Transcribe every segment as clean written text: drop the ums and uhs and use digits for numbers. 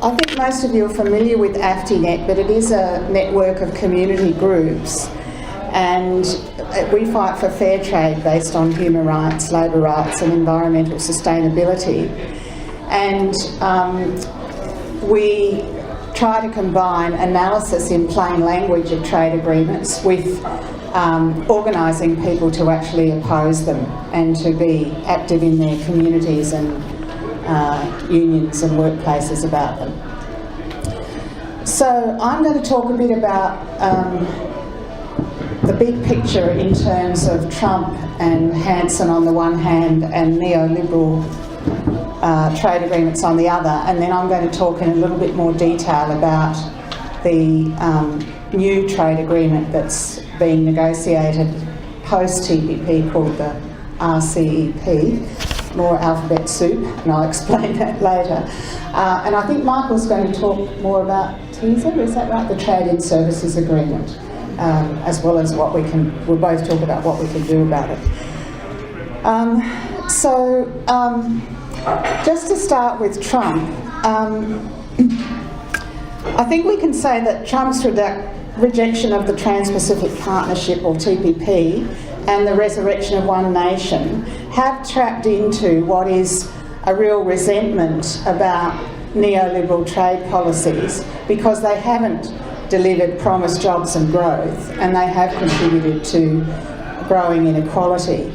I think most of you are familiar with AFTINET, but it is a network of community groups, and we fight for fair trade based on human rights, labour rights and environmental sustainability. And we try to combine analysis in plain language of trade agreements with organising people to actually oppose them and to be active in their communities and unions and workplaces about them. So I'm going to talk a bit about the big picture in terms of Trump and HANSON on the one hand and neoliberal trade agreements on the other, and then I'm going to talk in a little bit more detail about the new trade agreement that's being negotiated post-TPP called the RCEP, more alphabet soup, and I'll explain that later. And I think Michael's going to talk more about TISA, is that right? The Trade in Services Agreement, as well as what we'll both talk about what we can do about it. Just to start with Trump, I think we can say that Trump's rejection of the Trans-Pacific Partnership, or TPP, and the resurrection of one nation have trapped into what is a real resentment about neoliberal trade policies, because they haven't delivered promised jobs and growth, and they have contributed to growing inequality.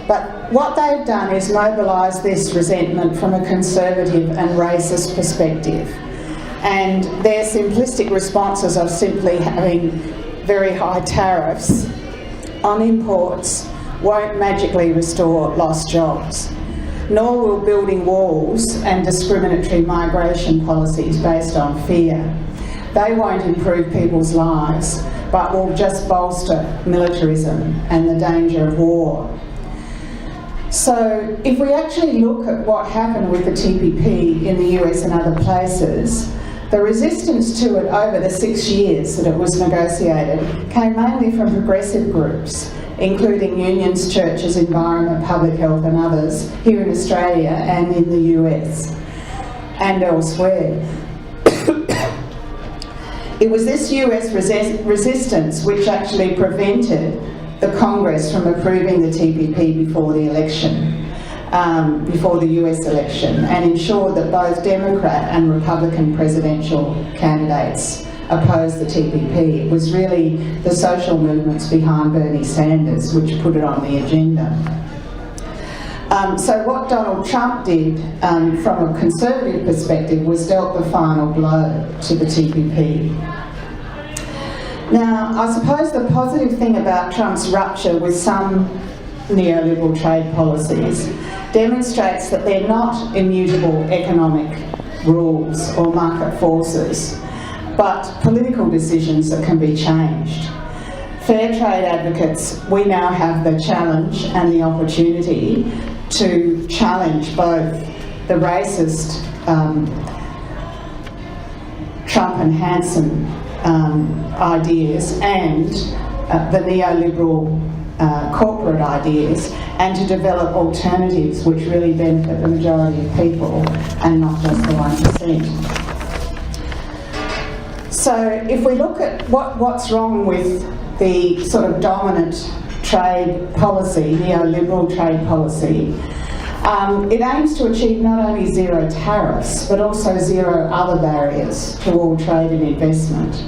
But what they've done is mobilise this resentment from a conservative and racist perspective. And their simplistic responses of simply having very high tariffs on imports won't magically restore lost jobs, nor will building walls and discriminatory migration policies based on fear. They won't improve people's lives, but will just bolster militarism and the danger of war. So if we actually look at what happened with the TPP in the US and other places, the resistance to it over the 6 years that it was negotiated came mainly from progressive groups, including unions, churches, environment, public health and others here in Australia and in the US and elsewhere. It was this US resistance which actually prevented the Congress from approving the TPP before the election, before the US election, and ensured that both Democrat and Republican presidential candidates opposed the TPP. It was really the social movements behind Bernie Sanders which put it on the agenda. So what Donald Trump did from a conservative perspective was dealt the final blow to the TPP. Now, I suppose the positive thing about Trump's rupture with some neoliberal trade policies demonstrates that they're not immutable economic rules or market forces, but political decisions that can be changed. Fair trade advocates, we now have the challenge and the opportunity to challenge both the racist Trump and HANSON ideas and the neoliberal corporate ideas, and to develop alternatives which really benefit the majority of people and not just the 1%. So if we look at what's wrong with the sort of dominant trade policy, neoliberal trade policy, it aims to achieve not only zero tariffs, but also zero other barriers to all trade and investment.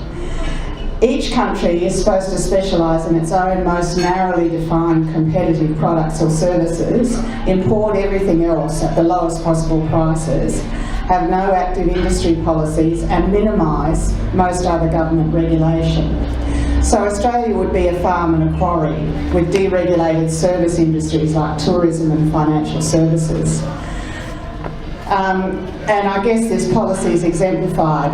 Each country is supposed to specialise in its own most narrowly defined competitive products or services, import everything else at the lowest possible prices, have no active industry policies, and minimise most other government regulation. So Australia would be a farm and a quarry with deregulated service industries like tourism and financial services. And I guess this policy is exemplified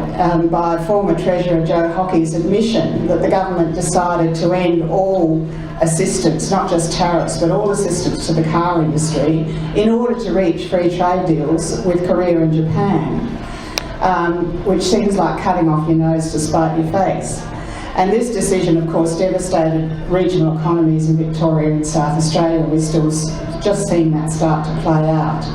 by former Treasurer Joe Hockey's admission that the government decided to end all assistance, not just tariffs, but all assistance to the car industry in order to reach free trade deals with Korea and Japan, which seems like cutting off your nose to spite your face. And this decision, of course, devastated regional economies in Victoria and South Australia. We're still just seeing that start to play out.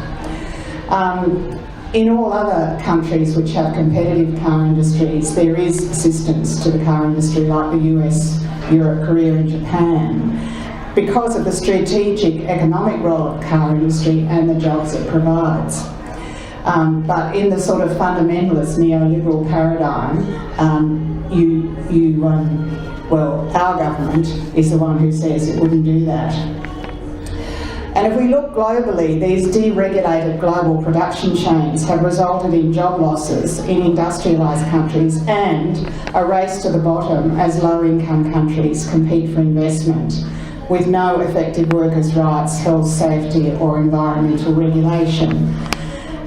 in all other countries which have competitive car industries, there is assistance to the car industry, like the US, Europe, Korea and Japan, because of the strategic economic role of the car industry and the jobs it provides. But in the sort of fundamentalist neoliberal paradigm, well, our government is the one who says it wouldn't do that. And if we look globally, these deregulated global production chains have resulted in job losses in industrialised countries and a race to the bottom as low-income countries compete for investment with no effective workers' rights, health, safety or environmental regulation.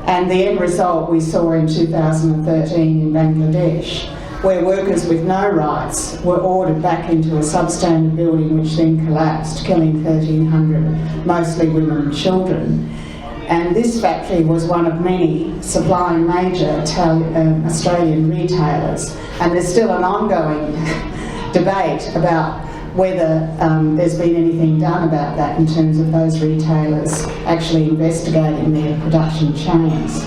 And the end result we saw in 2013 in Bangladesh, where workers with no rights were ordered back into a substandard building which then collapsed, killing 1,300, mostly women and children. And this factory was one of many supplying major Australian retailers. And there's still an ongoing debate about whether there's been anything done about that in terms of those retailers actually investigating their production chains.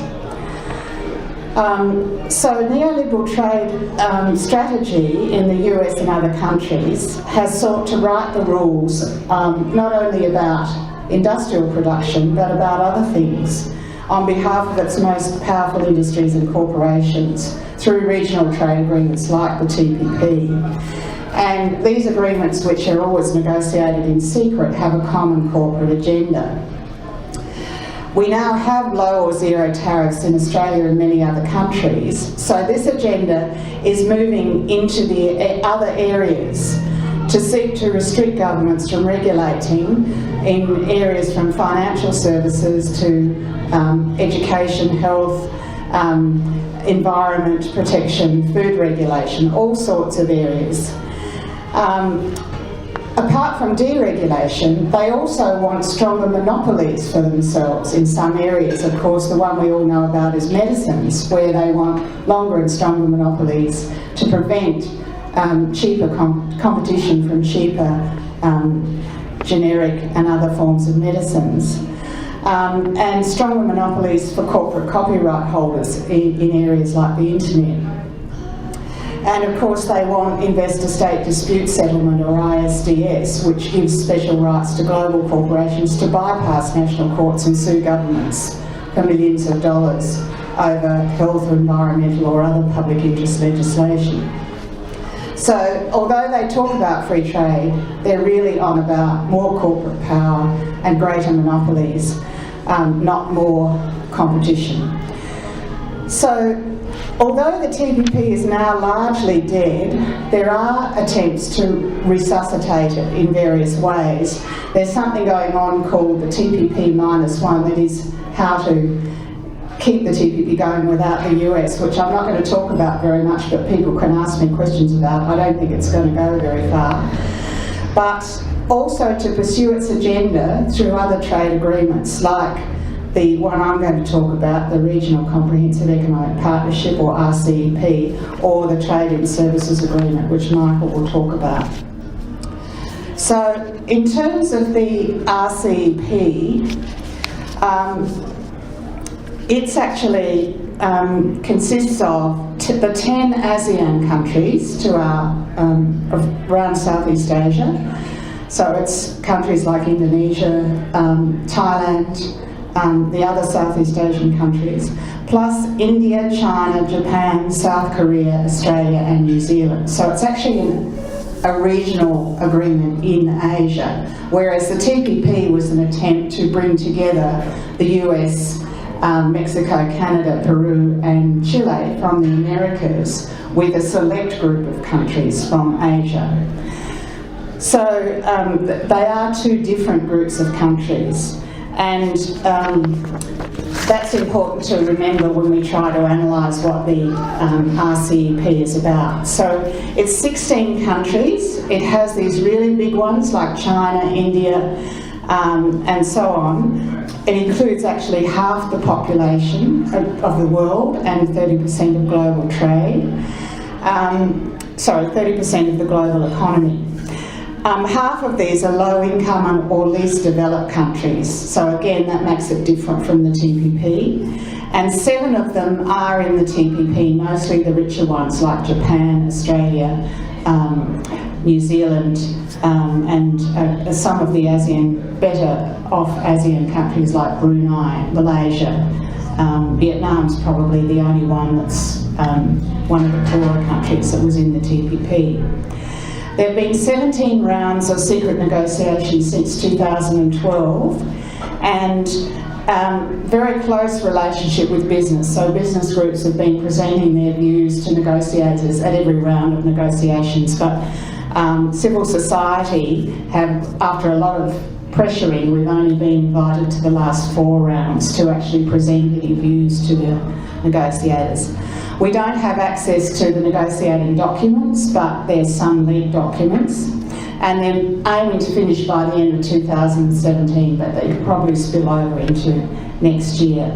So neoliberal trade strategy in the US and other countries has sought to write the rules not only about industrial production but about other things on behalf of its most powerful industries and corporations through regional trade agreements like the TPP. And these agreements, which are always negotiated in secret, have a common corporate agenda. We now have low or zero tariffs in Australia and many other countries, so this agenda is moving into the other areas to seek to restrict governments from regulating in areas from financial services to education, health, environment protection, food regulation, all sorts of areas. Apart from deregulation, they also want stronger monopolies for themselves in some areas. Of course, the one we all know about is medicines, where they want longer and stronger monopolies to prevent cheaper competition from cheaper generic and other forms of medicines. And stronger monopolies for corporate copyright holders in areas like the internet. And of course they want investor-state dispute settlement, or ISDS, which gives special rights to global corporations to bypass national courts and sue governments for millions of dollars over health or environmental or other public interest legislation. So although they talk about free trade, they're really on about more corporate power and greater monopolies, not more competition. So although the TPP is now largely dead, there are attempts to resuscitate it in various ways. There's something going on called the TPP-1, that is how to keep the TPP going without the US, which I'm not going to talk about very much, but people can ask me questions about. I don't think it's going to go very far. But also to pursue its agenda through other trade agreements, like the one I'm going to talk about, the Regional Comprehensive Economic Partnership, or RCEP, or the Trade and Services Agreement, which Michael will talk about. So in terms of the RCEP, it's actually consists of the 10 ASEAN countries to our around Southeast Asia. So it's countries like Indonesia, Thailand, the other Southeast Asian countries, plus India, China, Japan, South Korea, Australia and New Zealand. So it's actually a regional agreement in Asia, whereas the TPP was an attempt to bring together the US, Mexico, Canada, Peru and Chile from the Americas with a select group of countries from Asia. So they are two different groups of countries. And that's important to remember when we try to analyse what the RCEP is about. So it's 16 countries. It has these really big ones like China, India, and so on. It includes actually half the population of the world and 30% of global trade. 30% of the global economy. Half of these are low-income or least developed countries, so again that makes it different from the TPP. and 7 of them are in the TPP, mostly the richer ones like Japan, Australia, New Zealand, and some of the ASEAN, better off ASEAN countries like Brunei, Malaysia. Vietnam's probably the only one that's one of the poorer countries that was in the TPP. There have been 17 rounds of secret negotiations since 2012, and very close relationship with business. So business groups have been presenting their views to negotiators at every round of negotiations, but civil society have, after a lot of pressuring, we've only been invited to the last 4 rounds to actually present any views to the negotiators. We don't have access to the negotiating documents, but there's some leaked documents, and they're aiming to finish by the end of 2017, but they could probably spill over into next year.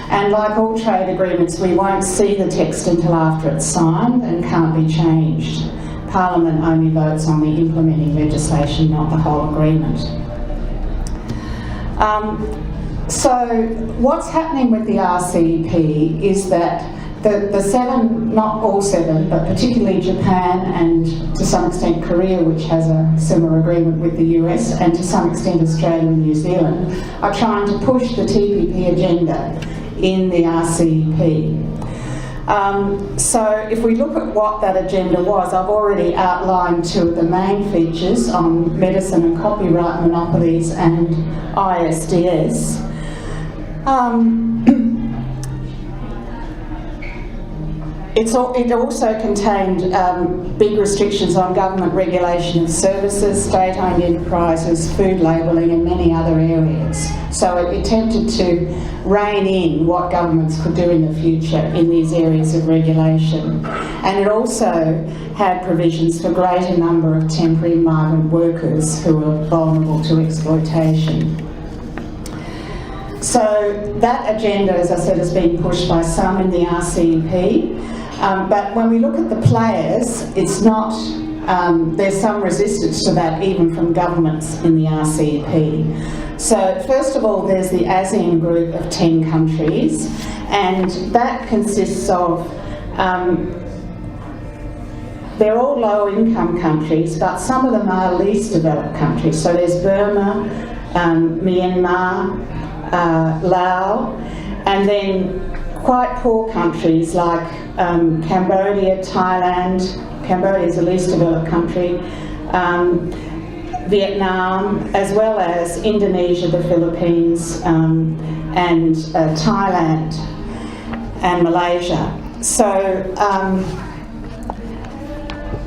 And like all trade agreements, we won't see the text until after it's signed and can't be changed. Parliament only votes on the implementing legislation, not the whole agreement. So what's happening with the RCEP is that the 7, not all 7, but particularly Japan and to some extent Korea, which has a similar agreement with the US, and to some extent Australia and New Zealand, are trying to push the TPP agenda in the RCEP. So if we look at what that agenda was, I've already outlined 2 of the main features on medicine and copyright monopolies and ISDS. It also contained big restrictions on government regulation of services, state-owned enterprises, food labelling and many other areas. So it attempted to rein in what governments could do in the future in these areas of regulation. And it also had provisions for greater number of temporary migrant workers who are vulnerable to exploitation. So that agenda, as I said, has been pushed by some in the RCEP. But when we look at the players, it's not, there's some resistance to that even from governments in the RCEP. So first of all, there's the ASEAN group of 10 countries, and that consists of, they're all low-income countries, but some of them are least developed countries. So there's Burma, Myanmar, Laos, and then quite poor countries like Cambodia, Thailand. Cambodia is the least developed country, Vietnam, as well as Indonesia, the Philippines, and Thailand and Malaysia. So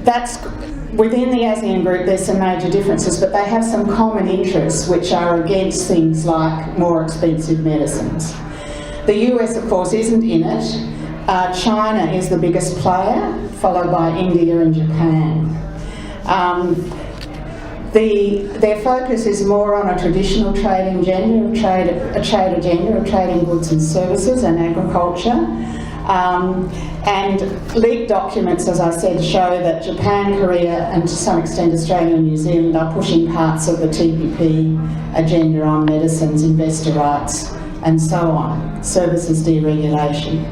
that's within the ASEAN group. There's some major differences, but they have some common interests which are against things like more expensive medicines. The US, of course, isn't in it. China is the biggest player, followed by India and Japan. Their focus is more on a traditional trade agenda, a trade agenda of trading goods and services and agriculture. And leaked documents, as I said, show that Japan, Korea and to some extent Australia and New Zealand are pushing parts of the TPP agenda on medicines, investor rights and so on, services deregulation.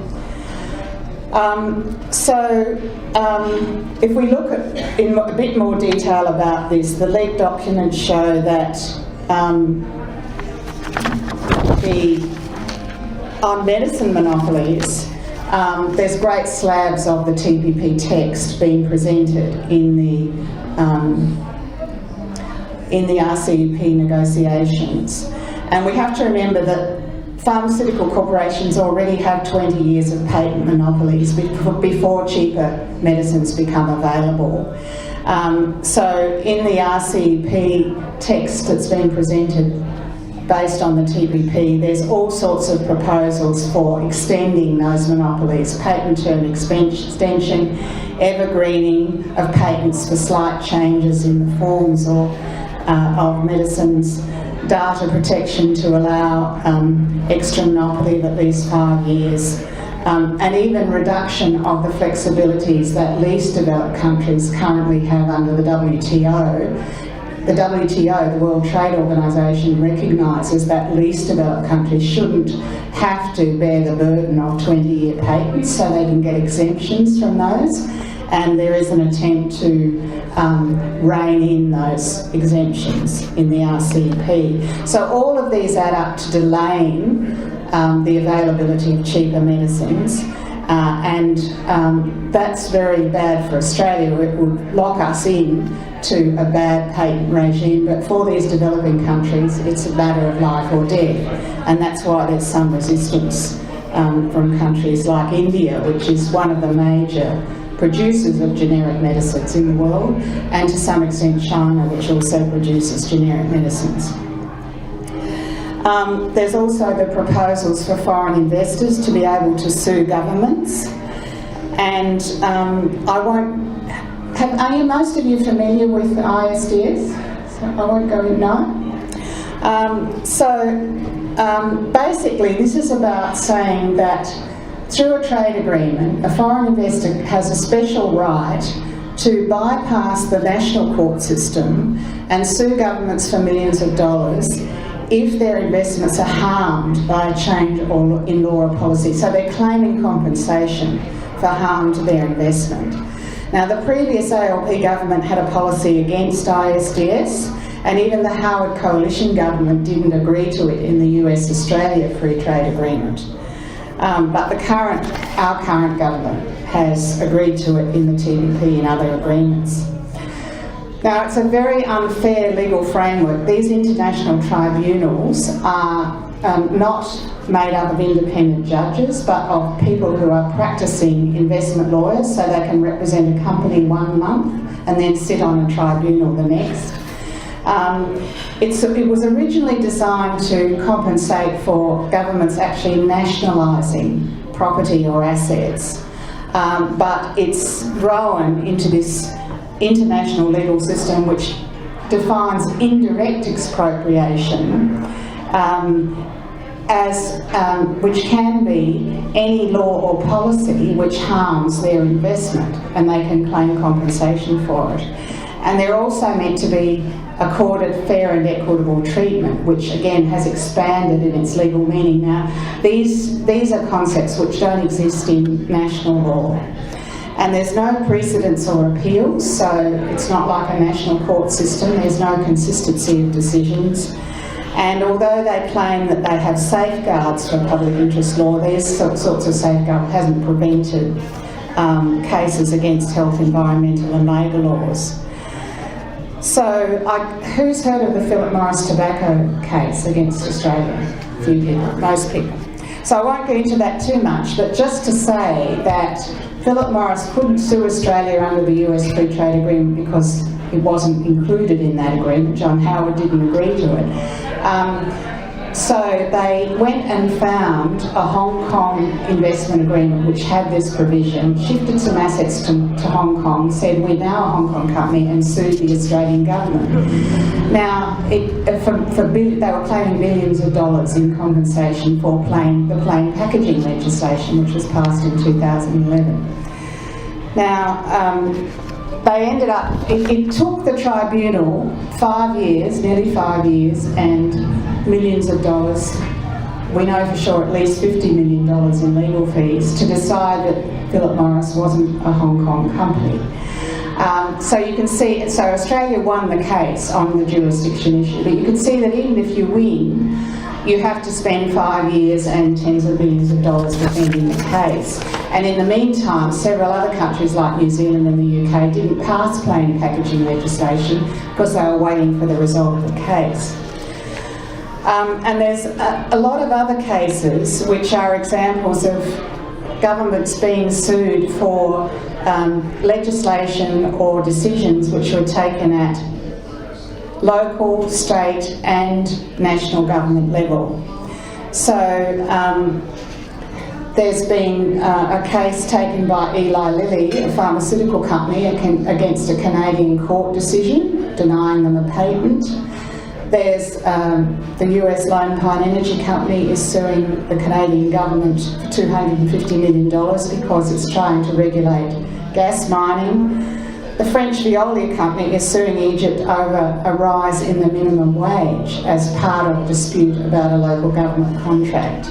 If we look at in a bit more detail about this, the leaked documents show that on medicine monopolies, there's great slabs of the TPP text being presented in the RCEP negotiations. And we have to remember that pharmaceutical corporations already have 20 years of patent monopolies before cheaper medicines become available. So in the RCEP text that's been presented based on the TPP, there's all sorts of proposals for extending those monopolies, patent term extension, evergreening of patents for slight changes in the forms of medicines, data protection to allow extra monopoly of at least 5 years, and even reduction of the flexibilities that least developed countries currently have under the WTO the WTO, the World Trade Organization, recognises that least developed countries shouldn't have to bear the burden of 20-year patents, so they can get exemptions from those. And there is an attempt to rein in those exemptions in the RCEP. So all of these add up to delaying the availability of cheaper medicines, and that's very bad for Australia. It would lock us in to a bad patent regime, but for these developing countries it's a matter of life or death, and that's why there's some resistance from countries like India, which is one of the major producers of generic medicines in the world, and to some extent China, which also produces generic medicines. There's also the proposals for foreign investors to be able to sue governments, and I won't are most of you familiar with ISDS? So I won't go in now. Basically this is about saying that through a trade agreement, a foreign investor has a special right to bypass the national court system and sue governments for millions of dollars if their investments are harmed by a change in law or policy. So they're claiming compensation for harm to their investment. Now, the previous ALP government had a policy against ISDS, and even the Howard Coalition government didn't agree to it in the US-Australia Free Trade Agreement. But our current government has agreed to it in the TPP and other agreements. Now, it's a very unfair legal framework. These international tribunals are not made up of independent judges, but of people who are practicing investment lawyers, so they can represent a company 1 month and then sit on a tribunal the next. It was originally designed to compensate for governments actually nationalising property or assets, but it's grown into this international legal system which defines indirect expropriation which can be any law or policy which harms their investment, and they can claim compensation for it. And they're also meant to be accorded fair and equitable treatment, which again has expanded in its legal meaning. Now, these are concepts which don't exist in national law. And there's no precedents or appeals, so it's not like a national court system. There's no consistency of decisions. And although they claim that they have safeguards for public interest law, these sorts of safeguards hasn't prevented cases against health, environmental and labour laws. So, who's heard of the Philip Morris tobacco case against Australia? A few people, most people. So I won't get into that too much, but just to say that Philip Morris couldn't sue Australia under the US Free Trade Agreement because it wasn't included in that agreement. John Howard didn't agree to it. So they went and found a Hong Kong investment agreement which had this provision, shifted some assets to Hong Kong, said we're now a Hong Kong company, and sued the Australian government. Now, they were claiming billions of dollars in compensation for the plain packaging legislation which was passed in 2011. Now, they ended up, it took the tribunal 5 years, nearly 5 years, and millions of dollars, we know for sure at least $50 million in legal fees, to decide that Philip Morris wasn't a Hong Kong company. So you can see, so Australia won the case on the jurisdiction issue, but you can see that even if you win, you have to spend 5 years and tens of millions of dollars defending the case. And in the meantime, several other countries like New Zealand and the UK didn't pass plain packaging legislation because they were waiting for the result of the case. And there's a lot of other cases which are examples of governments being sued for legislation or decisions which were taken at local, state and national government level. So there's been a case taken by Eli Lilly, a pharmaceutical company, against a Canadian court decision denying them a patent. There's the US Lone Pine Energy Company is suing the Canadian government for $250 million because it's trying to regulate gas mining. the French Veolia company is suing Egypt over a rise in the minimum wage as part of a dispute about a local government contract.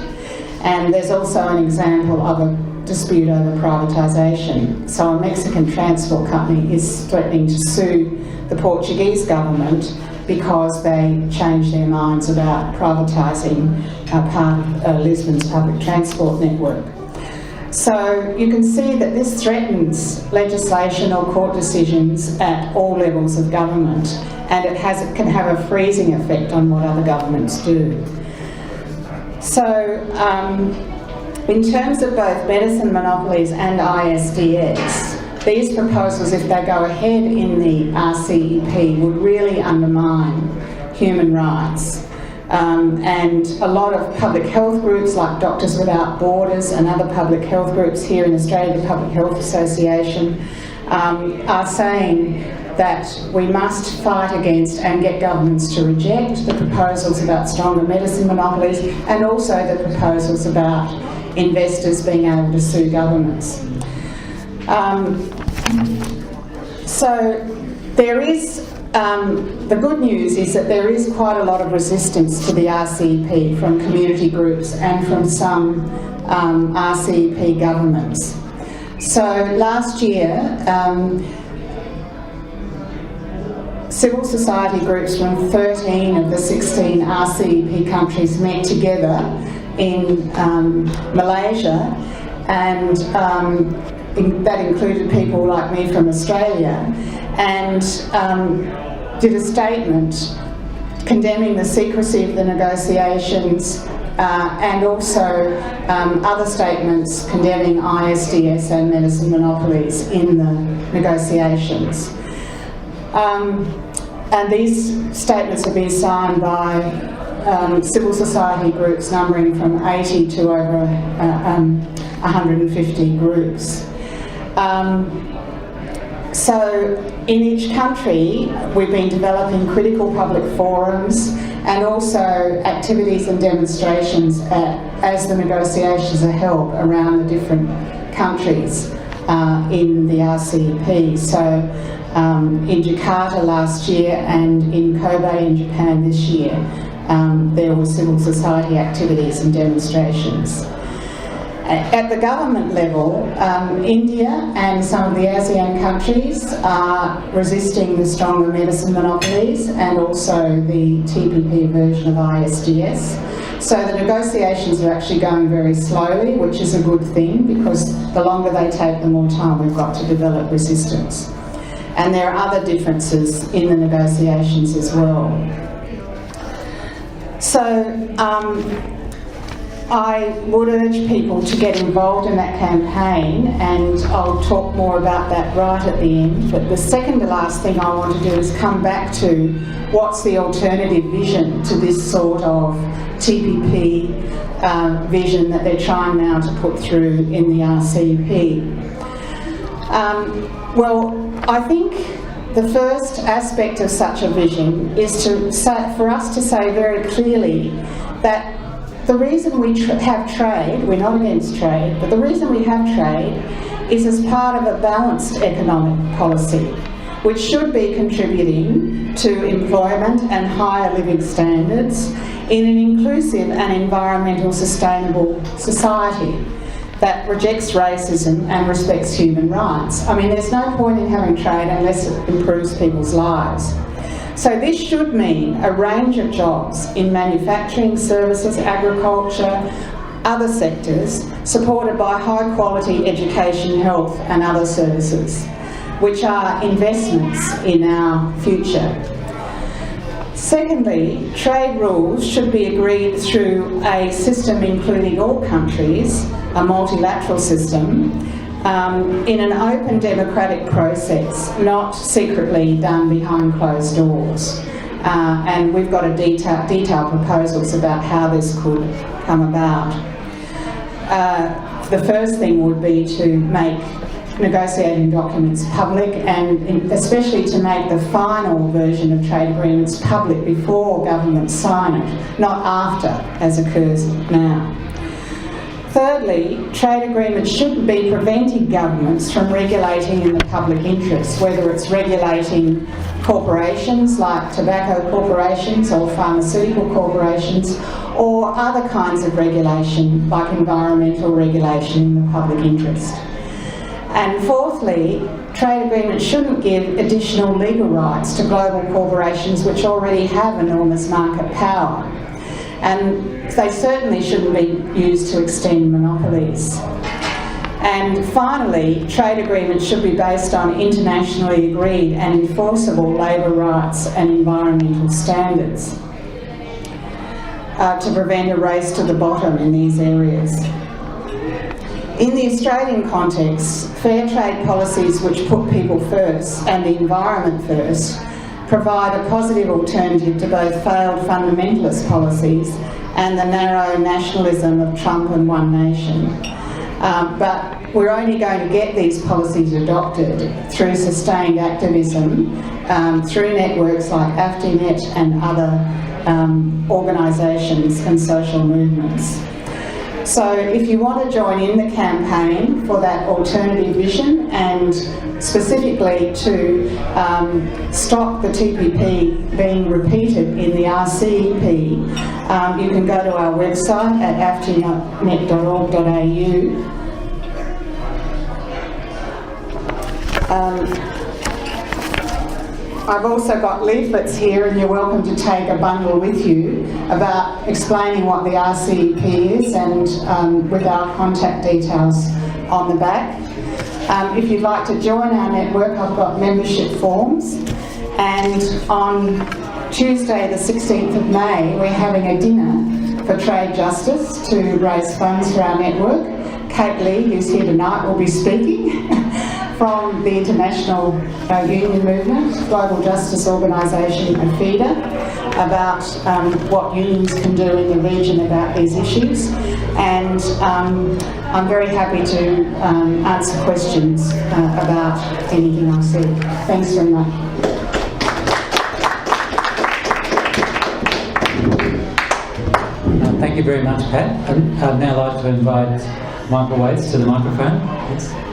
And there's also an example of a dispute over privatisation. So a Mexican transport company is threatening to sue the Portuguese government because they changed their minds about privatising part of Lisbon's public transport network. So you can see that this threatens legislation or court decisions at all levels of government, and it can have a freezing effect on what other governments do. So in terms of both medicine monopolies and ISDS, these proposals, if they go ahead in the RCEP, would really undermine human rights. And a lot of public health groups like Doctors Without Borders and other public health groups here in Australia, the Public Health Association, are saying that we must fight against and get governments to reject the proposals about stronger medicine monopolies, and also the proposals about investors being able to sue governments. So there is, the good news is that there is quite a lot of resistance to the RCEP from community groups and from some RCEP governments. So last year, civil society groups from 13 of the 16 RCEP countries met together in Malaysia, and that included people like me from Australia, and did a statement condemning the secrecy of the negotiations, and also other statements condemning ISDS and medicine monopolies in the negotiations. And these statements have been signed by civil society groups numbering from 80 to over 150 groups. So in each country, we've been developing critical public forums and also activities and demonstrations as the negotiations are held around the different countries in the RCEP. So in Jakarta last year and in Kobe in Japan this year, there were civil society activities and demonstrations. At the government level, India and some of the ASEAN countries are resisting the stronger medicine monopolies and also the TPP version of ISDS. So the negotiations are actually going very slowly, which is a good thing, because the longer they take, the more time we've got to develop resistance. And there are other differences in the negotiations as well. So I would urge people to get involved in that campaign, and I'll talk more about that right at the end. But the second to last thing I want to do is come back to what's the alternative vision to this sort of TPP vision that they're trying now to put through in the RCEP. Well, I think the first aspect of such a vision is for us to say very clearly that the reason we have trade, we're not against trade, but the reason we have trade is as part of a balanced economic policy, which should be contributing to employment and higher living standards in an inclusive and environmental sustainable society that rejects racism and respects human rights. I mean, there's no point in having trade unless it improves people's lives. So this should mean a range of jobs in manufacturing, services, agriculture, other sectors, supported by high quality education, health and other services, which are investments in our future. Secondly, trade rules should be agreed through a system including all countries, a multilateral system, in an open democratic process, not secretly done behind closed doors. And we've got a detailed proposals about how this could come about. The first thing would be to make negotiating documents public, and especially to make the final version of trade agreements public before governments sign it, not after, as occurs now. Thirdly, trade agreements shouldn't be preventing governments from regulating in the public interest, whether it's regulating corporations like tobacco corporations or pharmaceutical corporations, or other kinds of regulation like environmental regulation in the public interest. And fourthly, trade agreements shouldn't give additional legal rights to global corporations which already have enormous market power. And they certainly shouldn't be used to extend monopolies. And finally, trade agreements should be based on internationally agreed and enforceable labour rights and environmental standards to prevent a race to the bottom in these areas. In the Australian context, fair trade policies which put people first and the environment first provide a positive alternative to both failed fundamentalist policies and the narrow nationalism of Trump and One Nation. But we're only going to get these policies adopted through sustained activism, through networks like AFTINET and other organisations and social movements. So if you want to join in the campaign for that alternative vision and specifically to stop the TPP being repeated in the RCEP, you can go to our website at aftinet.org.au. I've also got leaflets here, and you're welcome to take a bundle with you about explaining what the RCEP is, and with our contact details on the back. If you'd like to join our network, I've got membership forms, and on Tuesday the 16th of May we're having a dinner for trade justice to raise funds for our network. Kate Lee, who's here tonight, will be speaking from the International Union Movement, Global Justice Organisation, AFIDA, about what unions can do in the region about these issues. And I'm very happy to answer questions about anything I said. Thanks very much. Thank you very much, Pat. I'd now like to invite Michael Waits to the microphone. Yes.